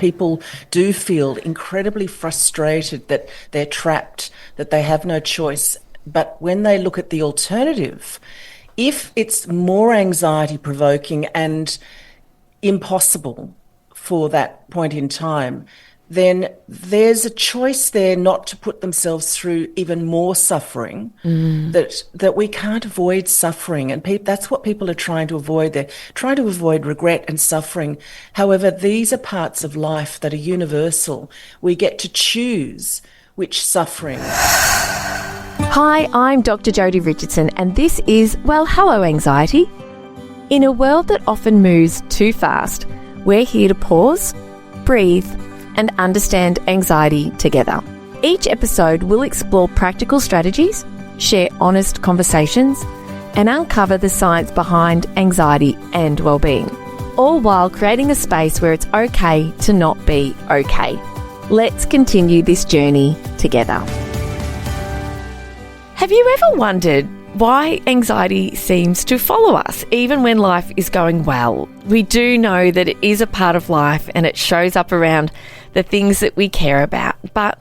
People do feel incredibly frustrated that they're trapped, that they have no choice. But when they look at the alternative, if it's more anxiety provoking and impossible for that point in time, then there's a choice there not to put themselves through even more suffering, that we can't avoid suffering. And that's what people are trying to avoid. They're trying to avoid regret and suffering. However, these are parts of life that are universal. We get to choose which suffering. Hi, I'm Dr Jodi Richardson, and this is Well, Hello Anxiety. In a world that often moves too fast, we're here to pause, breathe, and understand anxiety together. Each episode will explore practical strategies, share honest conversations, and uncover the science behind anxiety and well-being, all while creating a space where it's okay to not be okay. Let's continue this journey together. Have you ever wondered why anxiety seems to follow us even when life is going well? We do know that it is a part of life and it shows up around the things that we care about, but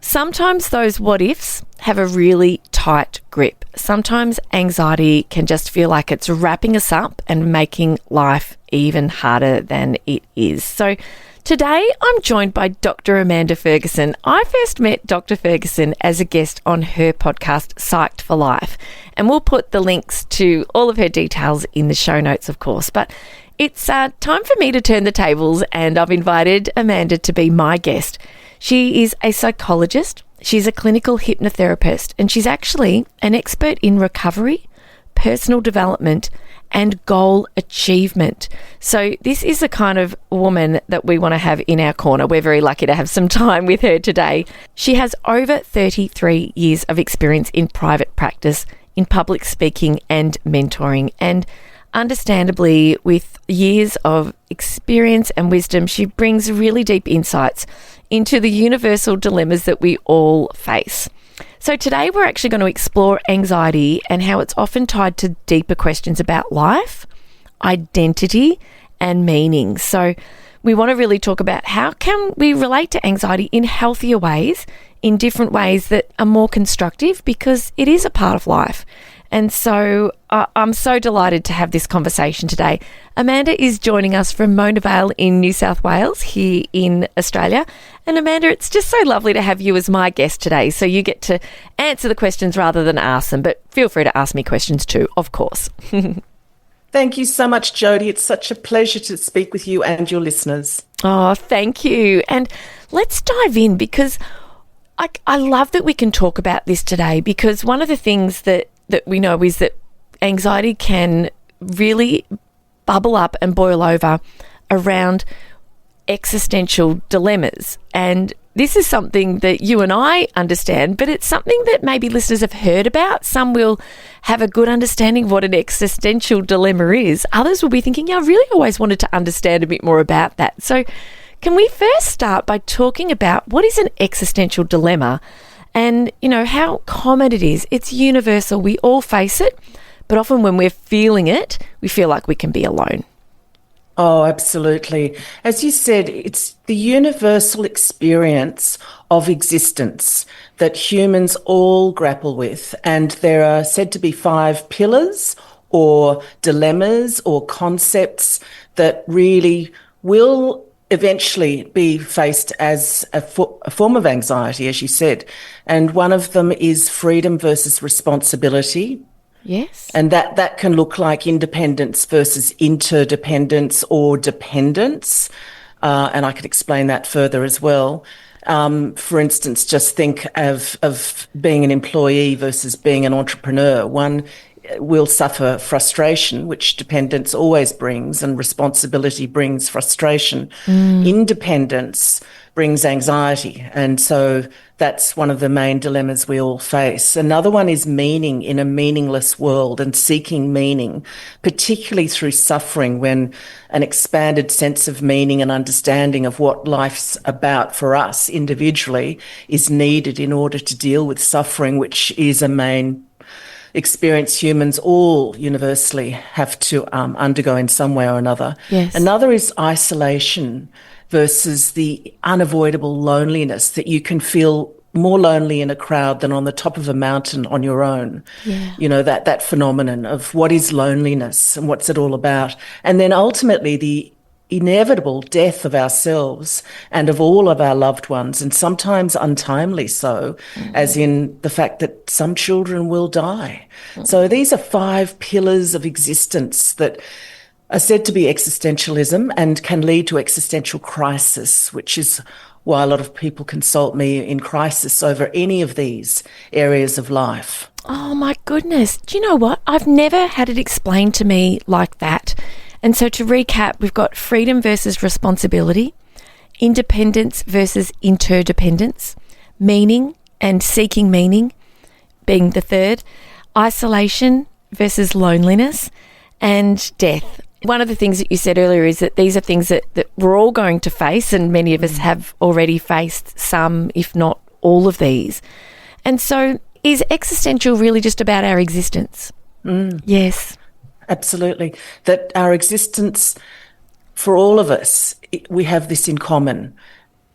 sometimes those what ifs have a really tight grip. Sometimes anxiety can just feel like it's wrapping us up and making life even harder than it is. So today, I'm joined by Dr Amanda Ferguson. I first met Dr Ferguson as a guest on her podcast, Psyched for Life, and we'll put the links to all of her details in the show notes, of course. But it's time for me to turn the tables, and I've invited Amanda to be my guest. She is a psychologist, she's a clinical hypnotherapist, and she's actually an expert in recovery, personal development, and goal achievement. So this is the kind of woman that we want to have in our corner. We're very lucky to have some time with her today. She has over 33 years of experience in private practice, in public speaking and mentoring. And understandably, with years of experience and wisdom, she brings really deep insights into the universal dilemmas that we all face. So today we're actually going to explore anxiety and how it's often tied to deeper questions about life, identity, and meaning. So we want to really talk about how can we relate to anxiety in healthier ways, in different ways that are more constructive, because it is a part of life. And so I'm so delighted to have this conversation today. Amanda is joining us from Mona Vale in New South Wales here in Australia. And Amanda, it's just so lovely to have you as my guest today. So you get to answer the questions rather than ask them, but feel free to ask me questions too, of course. Thank you so much, Jodi. It's such a pleasure to speak with you and your listeners. Oh, thank you. And let's dive in, because I love that we can talk about this today, because one of the things that we know is that anxiety can really bubble up and boil over around existential dilemmas. And this is something that you and I understand, but it's something that maybe listeners have heard about. Some will have a good understanding of what an existential dilemma is. Others will be thinking, yeah, I really always wanted to understand a bit more about that. So can we first start by talking about what is an existential dilemma? And, you know, how common it is. It's universal. We all face it, but often when we're feeling it, we feel like we can be alone. Oh, absolutely. As you said, it's the universal experience of existence that humans all grapple with. And there are said to be 5 pillars or dilemmas or concepts that really will eventually be faced as a form of anxiety, as you said. And one of them is freedom versus responsibility. Yes. And that can look like independence versus interdependence or dependence. And I could explain that further as well. For instance, just think of being an employee versus being an entrepreneur. One will suffer frustration, which dependence always brings, and responsibility brings frustration. Independence brings anxiety. And so that's one of the main dilemmas we all face. Another one is meaning in a meaningless world and seeking meaning, particularly through suffering, when an expanded sense of meaning and understanding of what life's about for us individually is needed in order to deal with suffering, which is a main experience humans all universally have to undergo in some way or another. Yes. Another is isolation, versus the unavoidable loneliness that you can feel more lonely in a crowd than on the top of a mountain on your own. Yeah. You know, that phenomenon of what is loneliness and what's it all about. And then ultimately the inevitable death of ourselves and of all of our loved ones, and sometimes untimely so, as in the fact that some children will die. So these are 5 pillars of existence that are said to be existentialism and can lead to existential crisis, which is why a lot of people consult me in crisis over any of these areas of life. Oh my goodness. Do you know what? I've never had it explained to me like that. And so to recap, we've got freedom versus responsibility, independence versus interdependence, meaning and seeking meaning being the third, isolation versus loneliness, and death. One of the things that you said earlier is that these are things that we're all going to face, and many of us have already faced some, if not all of these. And so is existential really just about our existence? Yes. Absolutely. That our existence, for all of us, we have this in common.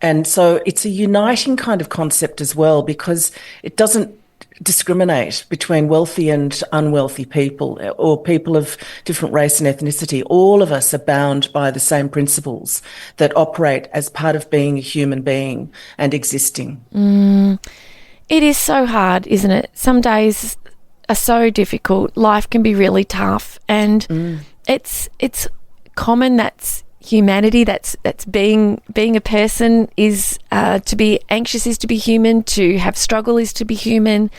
And so it's a uniting kind of concept as well, because it doesn't discriminate between wealthy and unwealthy people or people of different race and ethnicity. All of us are bound by the same principles that operate as part of being a human being and existing. It is so hard, isn't it? Some days are so difficult. Life can be really tough, and it's common. That's humanity. That's being a person is to be anxious is to be human. To have struggle is to be human.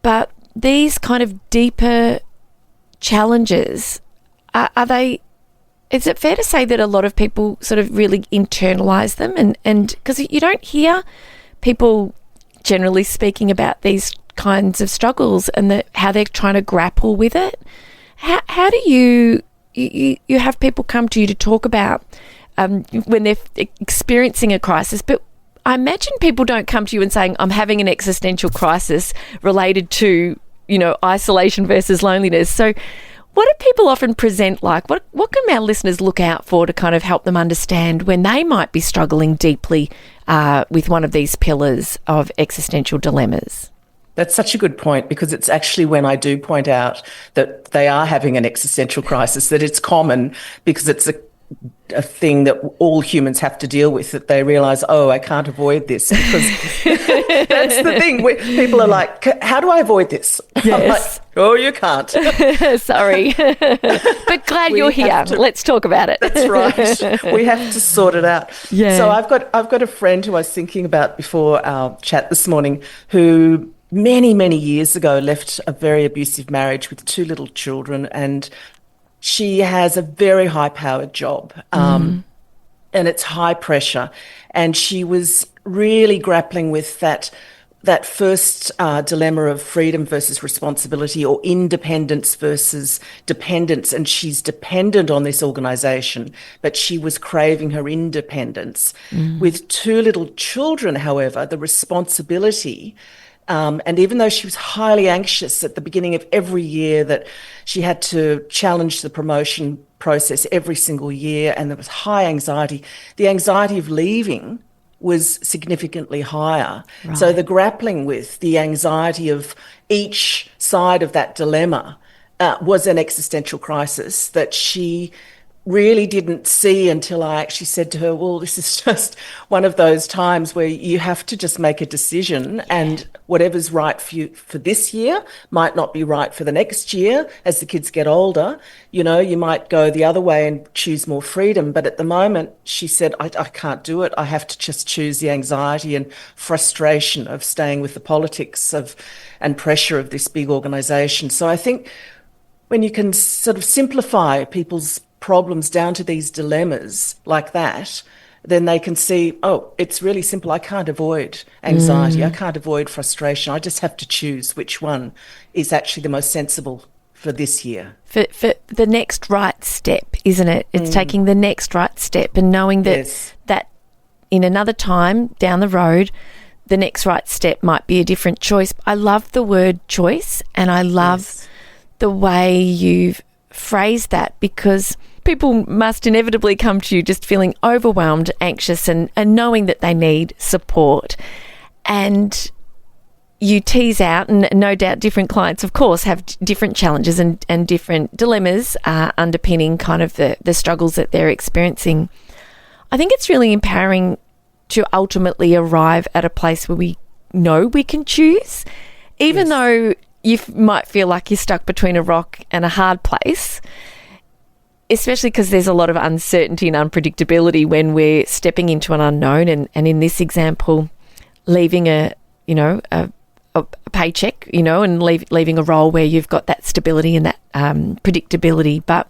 But these kind of deeper challenges are they? Is it fair to say that a lot of people sort of really internalize them, and because you don't hear people generally speaking about these kinds of struggles and how they're trying to grapple with it. How do you have people come to you to talk about when they're experiencing a crisis? But I imagine people don't come to you and saying, I'm having an existential crisis related to, isolation versus loneliness. So what do people often present like? What can our listeners look out for to kind of help them understand when they might be struggling deeply with one of these pillars of existential dilemmas? That's such a good point, because it's actually when I do point out that they are having an existential crisis that it's common, because it's a thing that all humans have to deal with, that they realise, oh, I can't avoid this. Because that's the thing. People are like, how do I avoid this? Yes. I'm like, oh, you can't. Sorry. But glad you're here. Let's talk about it. That's right. We have to sort it out. Yeah. So I've got a friend who I was thinking about before our chat this morning, who many, many years ago left a very abusive marriage with 2 little children, and she has a very high-powered job, and it's high pressure. And she was really grappling with that first dilemma of freedom versus responsibility, or independence versus dependence. And she's dependent on this organisation, but she was craving her independence. With 2 little children, however, the responsibility, and even though she was highly anxious at the beginning of every year, that she had to challenge the promotion process every single year, and there was high anxiety, the anxiety of leaving was significantly higher. Right. So the grappling with the anxiety of each side of that dilemma was an existential crisis that she really didn't see until I actually said to her, well, this is just one of those times where you have to just make a decision, and whatever's right for you for this year might not be right for the next year. As the kids get older, you might go the other way and choose more freedom. But at the moment, she said, I can't do it. I have to just choose the anxiety and frustration of staying with the politics and pressure of this big organisation. So I think when you can sort of simplify people's problems down to these dilemmas like that, then they can see, oh, it's really simple. I can't avoid anxiety. I can't avoid frustration. I just have to choose which one is actually the most sensible for this year. For the next right step, isn't it? It's taking the next right step and knowing that Yes. that in another time down the road, the next right step might be a different choice. I love the word choice, and I love the way you've phrased that, because people must inevitably come to you just feeling overwhelmed, anxious, and knowing that they need support. And you tease out, and no doubt different clients, of course, have different challenges and different dilemmas underpinning kind of the struggles that they're experiencing. I think it's really empowering to ultimately arrive at a place where we know we can choose, even though you might feel like you're stuck between a rock and a hard place, especially because there's a lot of uncertainty and unpredictability when we're stepping into an unknown. And in this example, leaving a paycheck, and leaving a role where you've got that stability and that predictability. But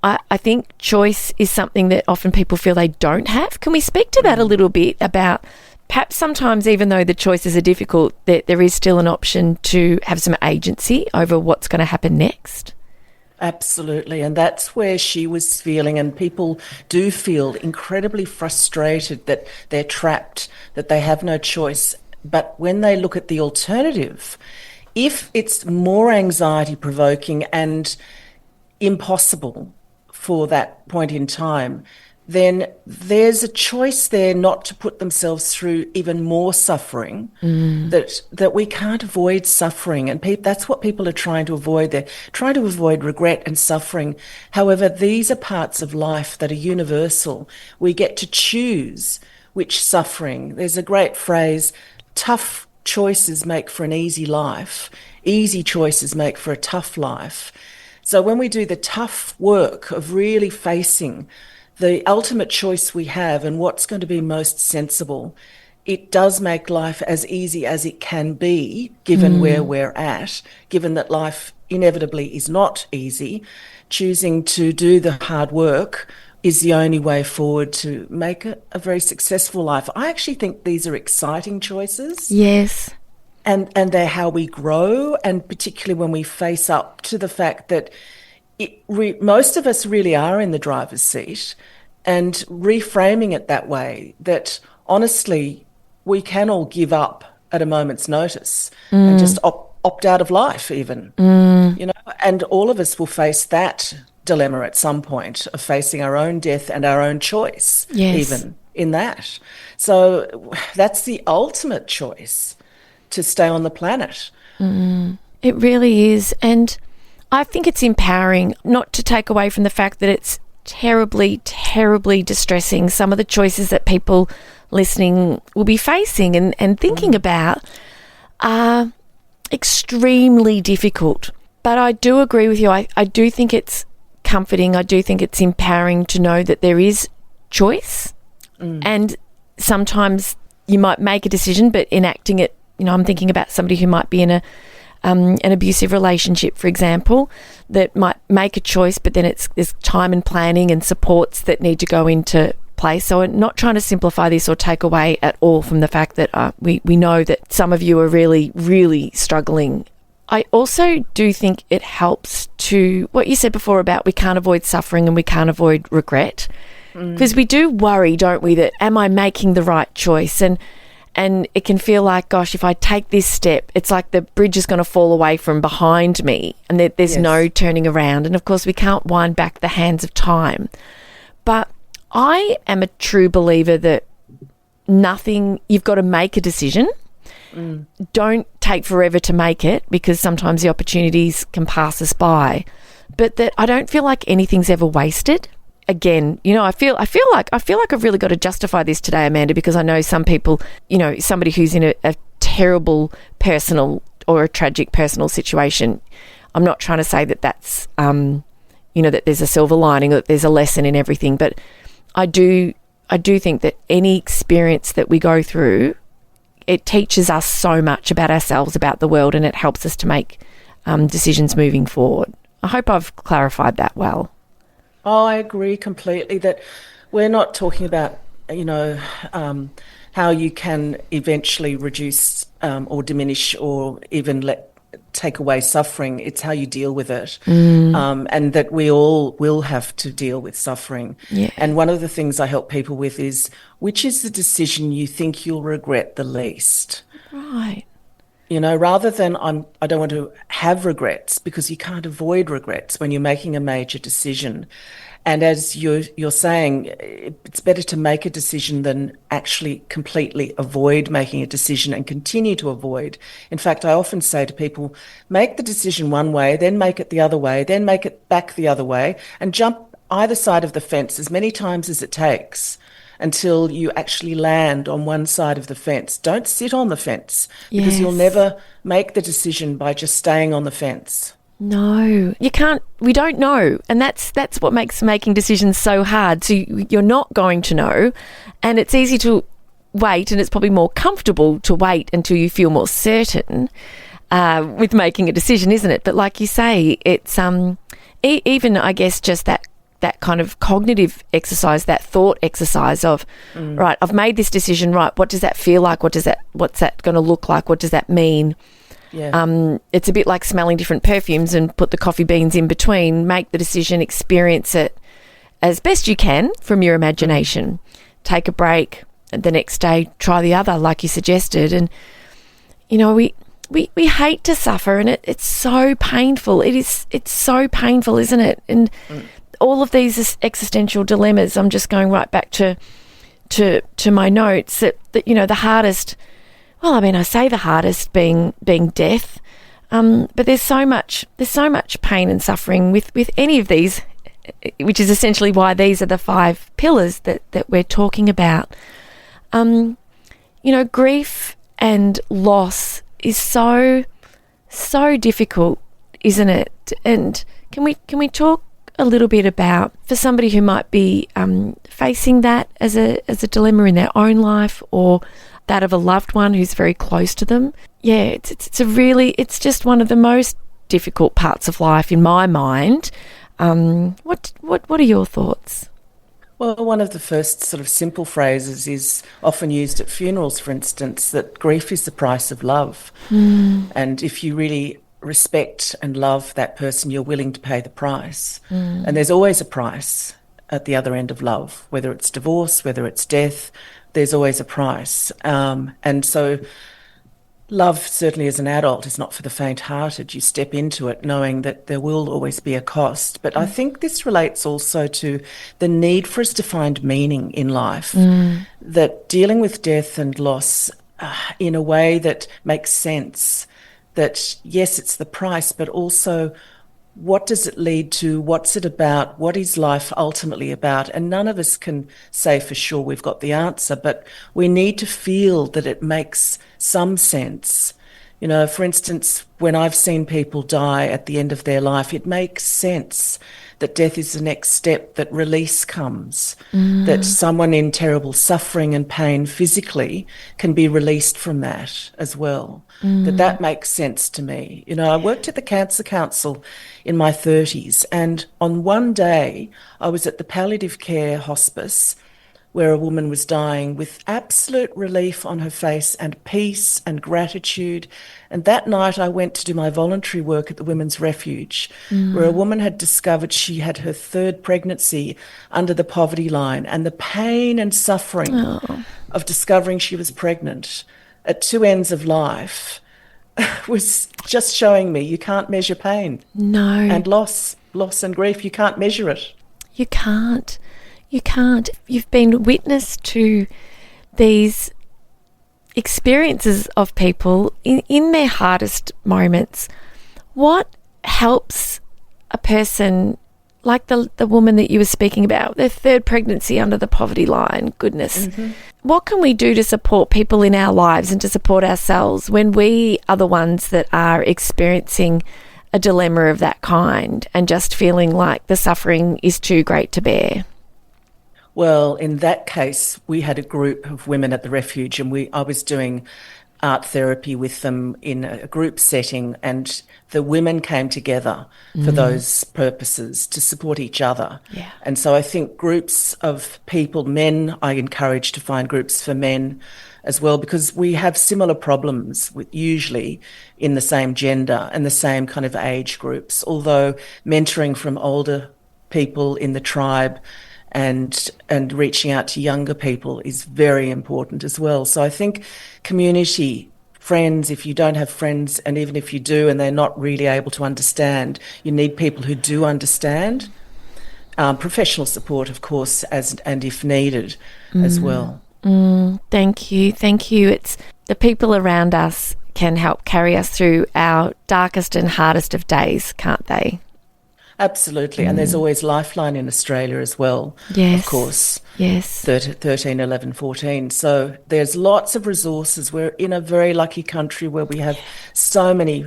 I think choice is something that often people feel they don't have. Can we speak to that a little bit about perhaps sometimes, even though the choices are difficult, that there is still an option to have some agency over what's going to happen next? Absolutely. And that's where she was feeling, and people do feel incredibly frustrated that they're trapped, that they have no choice. But when they look at the alternative, if it's more anxiety provoking and impossible for that point in time, then there's a choice there not to put themselves through even more suffering, that we can't avoid suffering. And that's what people are trying to avoid. They're trying to avoid regret and suffering. However, these are parts of life that are universal. We get to choose which suffering. There's a great phrase, tough choices make for an easy life. Easy choices make for a tough life. So when we do the tough work of really facing the ultimate choice we have and what's going to be most sensible, it does make life as easy as it can be, given where we're at, given that life inevitably is not easy. Choosing to do the hard work is the only way forward to make a very successful life. I actually think these are exciting choices. Yes. And they're how we grow, and particularly when we face up to the fact that most of us really are in the driver's seat, and reframing it that way, that honestly, we can all give up at a moment's notice and just opt out of life even, and all of us will face that dilemma at some point of facing our own death and our own choice, even in that. So that's the ultimate choice, to stay on the planet. It really is. And I think it's empowering, not to take away from the fact that it's terribly, terribly distressing, some of the choices that people listening will be facing and thinking about are extremely difficult. But I do agree with you. I do think it's comforting. I do think it's empowering to know that there is choice. And sometimes you might make a decision, but enacting it, I'm thinking about somebody who might be in an abusive relationship, for example, that might make a choice, but then there's time and planning and supports that need to go into place. So I'm not trying to simplify this or take away at all from the fact that we know that some of you are really, really struggling. I also do think it helps to, what you said before about we can't avoid suffering and we can't avoid regret, because we do worry, don't we, that am I making the right choice? And it can feel like, gosh, if I take this step, it's like the bridge is going to fall away from behind me and there's no turning around. And, of course, we can't wind back the hands of time. But I am a true believer that you've got to make a decision. Don't take forever to make it, because sometimes the opportunities can pass us by. But that I don't feel like anything's ever wasted. Again, I feel like I've really got to justify this today, Amanda, because I know some people, somebody who's in a terrible personal or a tragic personal situation. I'm not trying to say that that's, that there's a silver lining or that there's a lesson in everything, but I do think that any experience that we go through, it teaches us so much about ourselves, about the world, and it helps us to make decisions moving forward. I hope I've clarified that well. Oh, I agree completely that we're not talking about, how you can eventually reduce or diminish or even take away suffering. It's how you deal with it, and that we all will have to deal with suffering. Yeah. And one of the things I help people with is, which is the decision you think you'll regret the least? Right. Rather than I don't want to have regrets, because you can't avoid regrets when you're making a major decision. And as you're saying, it's better to make a decision than actually completely avoid making a decision and continue to avoid. In fact, I often say to people, make the decision one way, then make it the other way, then make it back the other way, and jump either side of the fence as many times as it takes until you actually land on one side of the fence. Don't sit on the fence, because you'll Yes. never make the decision by just staying on the fence. No, you can't. We don't know, and that's what makes making decisions so hard. So you're not going to know, and it's easy to wait, and it's probably more comfortable to wait until you feel more certain with making a decision, isn't it? But like you say, it's even, I guess, just that kind of cognitive exercise, that thought exercise of, right, I've made this decision, right, what does that feel like? What's that going to look like? What does that mean? Yeah. It's a bit like smelling different perfumes and put the coffee beans in between. Make the decision, experience it as best you can from your imagination. Take a break, and the next day try the other, like you suggested. And, we hate to suffer, and it's so painful. It's so painful, isn't it? And all of these existential dilemmas, I'm just going right back to my notes, that the hardest, well, I mean, I say the hardest being death, but there's so much pain and suffering with any of these, which is essentially why these are the 5 pillars that we're talking about. Grief and loss is so difficult, isn't it? And can we talk a little bit about, for somebody who might be facing that as a dilemma in their own life, or that of a loved one who's very close to them? Yeah, it's just one of the most difficult parts of life in my mind. What are your thoughts? Well, one of the first sort of simple phrases is often used at funerals, for instance, that grief is the price of love. And if you really respect and love that person, you're willing to pay the price. And there's always a price at the other end of love, whether it's divorce, whether it's death, there's always a price. And so love, certainly as an adult, is not for the faint-hearted. You step into it knowing that there will always be a cost. But I think this relates also to the need for us to find meaning in life, that dealing with death and loss in a way that makes sense, that yes, it's the price, but also what does it lead to? What's it about? What is life ultimately about? And none of us can say for sure we've got the answer, but we need to feel that it makes some sense. For instance, when I've seen people die at the end of their life, it makes sense that death is the next step, that release comes, that someone in terrible suffering and pain physically can be released from that as well. That makes sense to me. I worked at the Cancer Council in my 30s, and on one day I was at the palliative care hospice where a woman was dying with absolute relief on her face and peace and gratitude. And that night I went to do my voluntary work at the Women's Refuge, where a woman had discovered she had her 3rd pregnancy under the poverty line, and the pain and suffering of discovering she was pregnant at 2 ends of life was just showing me you can't measure pain. No. And loss and grief, you can't measure it. You can't. You can't. You've been witness to these experiences of people in their hardest moments. What helps a person, like the woman that you were speaking about, their 3rd pregnancy under the poverty line, goodness. What can we do to support people in our lives and to support ourselves when we are the ones that are experiencing a dilemma of that kind and just feeling like the suffering is too great to bear? Well, in that case, we had a group of women at the refuge, and I was doing art therapy with them in a group setting, and the women came together for those purposes to support each other. Yeah. And so I think groups of people, men, I encourage to find groups for men as well, because we have similar problems usually in the same gender and the same kind of age groups, although mentoring from older people in the tribe and reaching out to younger people is very important as well. So I think community friends, if you don't have friends, and even if you do and they're not really able to understand, you need people who do understand. Professional support, of course, and if needed as well. Thank you. It's the people around us can help carry us through our darkest and hardest of days, can't they? Absolutely. And there's always Lifeline in Australia as well, Yes. of course. Yes. 13, 11, 14. So there's lots of resources. We're in a very lucky country where we have so many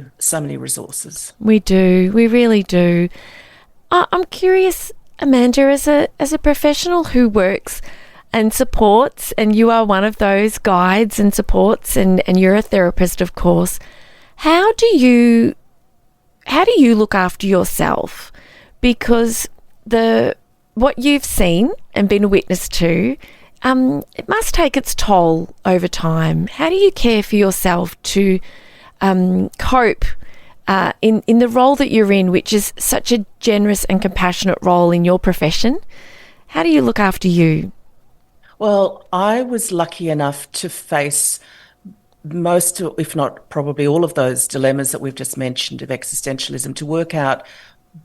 resources. We do. We really do. I'm curious, Amanda, as a professional who works and supports, and you are one of those guides and supports, and you're a therapist, of course. How do you look after yourself? Because what you've seen and been a witness to, it must take its toll over time. How do you care for yourself to cope in the role that you're in, which is such a generous and compassionate role in your profession? How do you look after you? Well, I was lucky enough to face most, if not probably all of those dilemmas that we've just mentioned of existentialism, to work out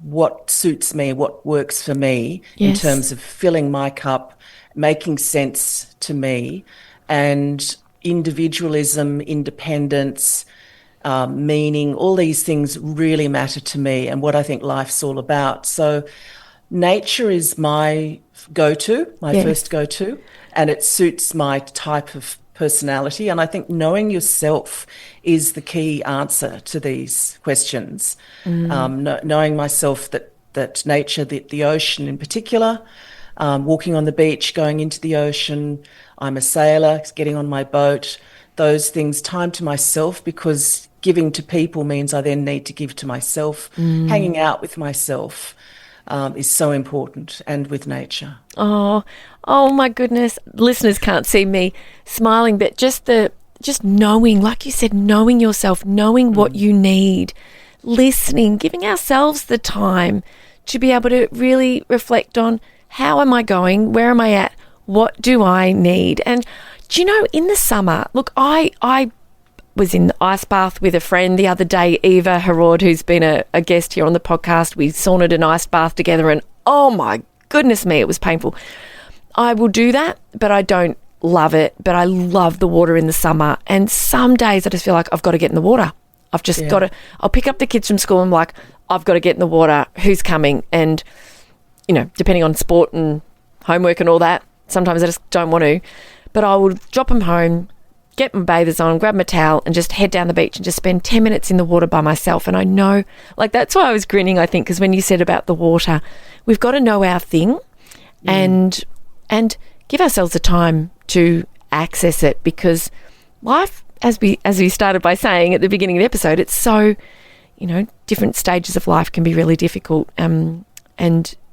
what suits me, what works for me in terms of filling my cup, making sense to me, and individualism, independence, meaning, all these things really matter to me and what I think life's all about. So nature is my go-to, my first go-to, and it suits my type of personality. And I think knowing yourself is the key answer to these questions. Knowing myself, that nature, the ocean in particular, walking on the beach, going into the ocean, I'm a sailor, getting on my boat, those things, time to myself, because giving to people means I then need to give to myself. Hanging out with myself is so important, and with nature. Oh my goodness. Listeners can't see me smiling, but just knowing, like you said, knowing yourself, knowing what you need, listening, giving ourselves the time to be able to really reflect on, how am I going? Where am I at? What do I need? And do you know, in the summer, look, I was in the ice bath with a friend the other day, Eva Harrod, who's been a guest here on the podcast. We sauntered an ice bath together, and oh my goodness me, it was painful. I will do that, but I don't love it. But I love the water in the summer. And some days I just feel like I've got to get in the water. I've just got to, I'll pick up the kids from school and I'm like, I've got to get in the water. Who's coming? And, you know, depending on sport and homework and all that, sometimes I just don't want to. But I will drop them home, get my bathers on, grab my towel and just head down the beach and just spend 10 minutes in the water by myself. And I know, like, that's why I was grinning, I think, because when you said about the water, we've got to know our thing and give ourselves the time to access it, because life, as we started by saying at the beginning of the episode, it's so, you know, different stages of life can be really difficult, and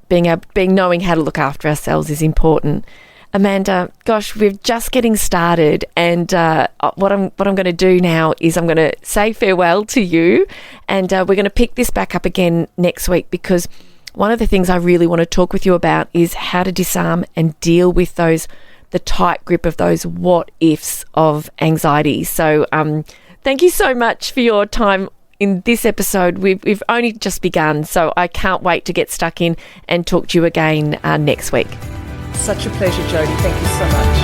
knowing how to look after ourselves is important. Amanda, gosh, we're just getting started, and what I'm going to do now is I'm going to say farewell to you, and we're going to pick this back up again next week, because one of the things I really want to talk with you about is how to disarm and deal with the tight grip of those what ifs of anxiety. So thank you so much for your time in this episode. We've only just begun, so I can't wait to get stuck in and talk to you again next week. Such a pleasure, Jodi. Thank you so much.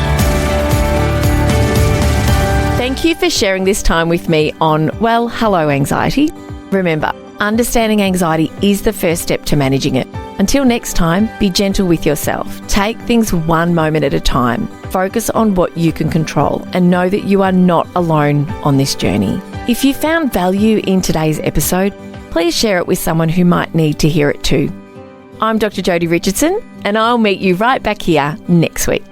Thank you for sharing this time with me on Well, Hello Anxiety. Remember, understanding anxiety is the first step to managing it. Until next time, be gentle with yourself. Take things one moment at a time. Focus on what you can control and know that you are not alone on this journey. If you found value in today's episode, please share it with someone who might need to hear it too. I'm Dr. Jodi Richardson, and I'll meet you right back here next week.